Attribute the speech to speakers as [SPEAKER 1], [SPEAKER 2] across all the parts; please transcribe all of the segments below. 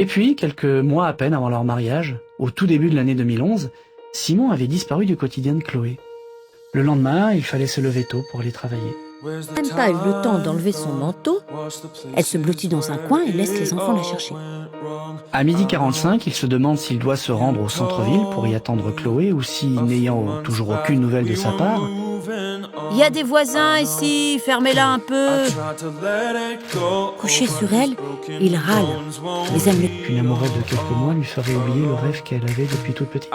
[SPEAKER 1] Et puis, quelques mois à peine avant leur mariage, au tout début de l'année 2011, Simon avait disparu du quotidien de Chloé. Le lendemain, il fallait se lever tôt pour aller travailler.
[SPEAKER 2] Elle n'a pas eu le temps d'enlever son manteau. Elle se blottit dans un coin et laisse les enfants la chercher.
[SPEAKER 1] À 12h45, il se demande s'il doit se rendre au centre-ville pour y attendre Chloé ou si, n'ayant toujours aucune nouvelle de sa part,
[SPEAKER 2] Il y a des voisins ici, fermez-la un peu. Couché sur elle, il râle. Mais elle ne...
[SPEAKER 1] qu'une amoureuse de quelques mois lui ferait oublier le rêve qu'elle avait depuis toute petite.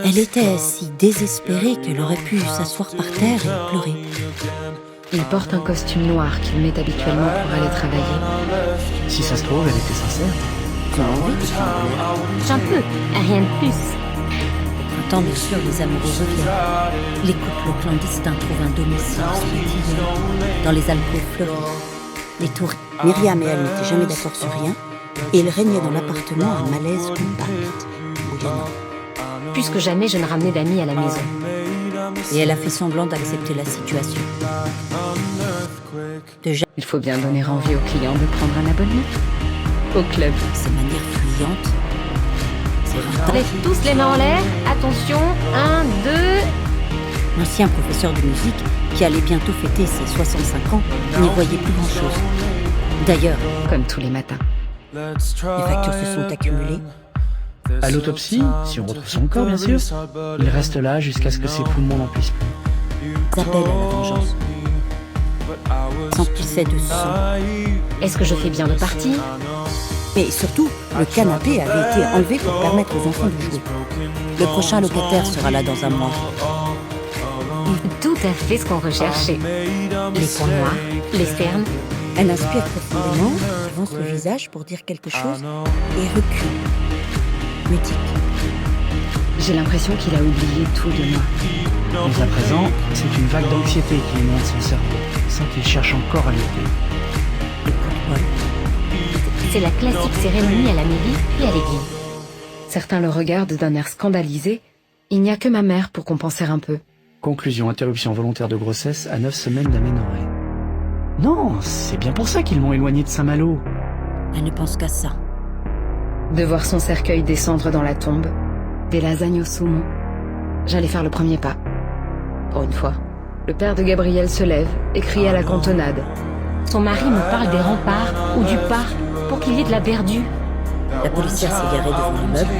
[SPEAKER 2] Elle était si désespérée qu'elle aurait pu s'asseoir par terre et pleurer.
[SPEAKER 3] Il porte un costume noir qu'il met habituellement pour aller travailler.
[SPEAKER 1] Si ça se trouve, elle était sincère.
[SPEAKER 2] Tu as envie de t'envoler?
[SPEAKER 3] Un peu, rien de plus.
[SPEAKER 2] Au printemps, bien sûr, les amoureux reviennent. Les couples clandestins trouvent un domicile spécial dans les alcôves fleuries. Les tours. Myriam et elle n'étaient jamais d'accord sur rien, et il régnait dans l'appartement un malaise compact, bouillonnant.
[SPEAKER 3] Plus que jamais, je ne ramenais d'amis à la maison.
[SPEAKER 2] Et elle a fait semblant d'accepter la situation.
[SPEAKER 3] Il faut bien donner envie aux clients de prendre un abonnement. Au club.
[SPEAKER 2] Ses manières fuyantes, ses
[SPEAKER 3] Lève tous les mains en l'air. Attention, 1, 2...
[SPEAKER 2] L'ancien professeur de musique, qui allait bientôt fêter ses 65 ans, n'y voyait plus grand-chose. D'ailleurs,
[SPEAKER 3] Comme tous les matins.
[SPEAKER 2] les factures se sont accumulées.
[SPEAKER 1] À l'autopsie, si on retrouve son corps bien sûr, il reste là jusqu'à ce que ses poumons n'en puissent plus.
[SPEAKER 2] Isabelle à la vengeance. S'emplissait de sang.
[SPEAKER 3] Est-ce que je fais bien de partir?
[SPEAKER 2] Mais surtout, le canapé avait été enlevé pour permettre aux enfants de jouer. Le prochain locataire sera là dans un mois.
[SPEAKER 3] Tout à fait ce qu'on recherchait. Les points noirs, les cernes.
[SPEAKER 2] Elle inspire profondément, avance le visage pour dire quelque chose et recule. Mutique.
[SPEAKER 3] J'ai l'impression qu'il a oublié tout de moi.
[SPEAKER 1] Mais à présent, c'est une vague d'anxiété qui inonde son cerveau, sans qu'il cherche encore à lutter.
[SPEAKER 2] Écoute-moi.
[SPEAKER 3] C'est la classique cérémonie à la mairie puis à l'église. Certains le regardent d'un air scandalisé. Il n'y a que ma mère pour compenser un peu.
[SPEAKER 1] Conclusion, interruption volontaire de grossesse à 9 semaines d'aménorrhée. Non, c'est bien pour ça qu'ils m'ont éloigné de Saint-Malo.
[SPEAKER 2] Elle ne pense qu'à ça.
[SPEAKER 3] De voir son cercueil descendre dans la tombe, des lasagnes au saumon. J'allais faire le premier pas. Pour une fois, le père de Gabriel se lève et crie à la cantonade. Son mari me parle des remparts ou du parc pour qu'il y ait de la verdure.
[SPEAKER 2] La policière s'est garée devant l'immeuble.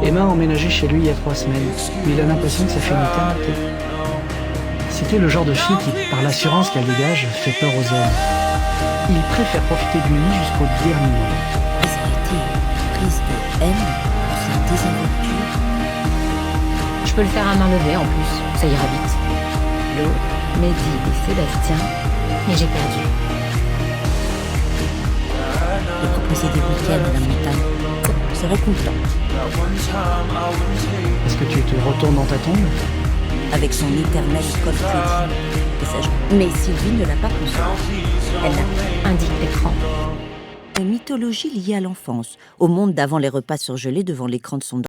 [SPEAKER 1] Emma a emménagé chez lui il y a 3 semaines, mais il a l'impression que ça fait une éternité. C'était le genre de fille qui, par l'assurance qu'elle dégage, fait peur aux hommes. Il préfère profiter de lui jusqu'au dernier moment.
[SPEAKER 2] Mais elle a été prise de haine pour sa désinvolture.
[SPEAKER 3] Je peux le faire à main levée en plus, ça ira vite. Lo, Mehdi et Sébastien, mais j'ai perdu.
[SPEAKER 2] Le couple s'est débloqué à la montagne. C'est réconfortant.
[SPEAKER 1] Est-ce que tu te retournes dans ta tombe?
[SPEAKER 2] Avec son éternel code crédit. Mais Sylvie ne l'a pas conçu. Elle l'a.
[SPEAKER 3] Indique l'écran.
[SPEAKER 2] Une mythologie liée à l'enfance, au monde d'avant les repas surgelés devant l'écran de son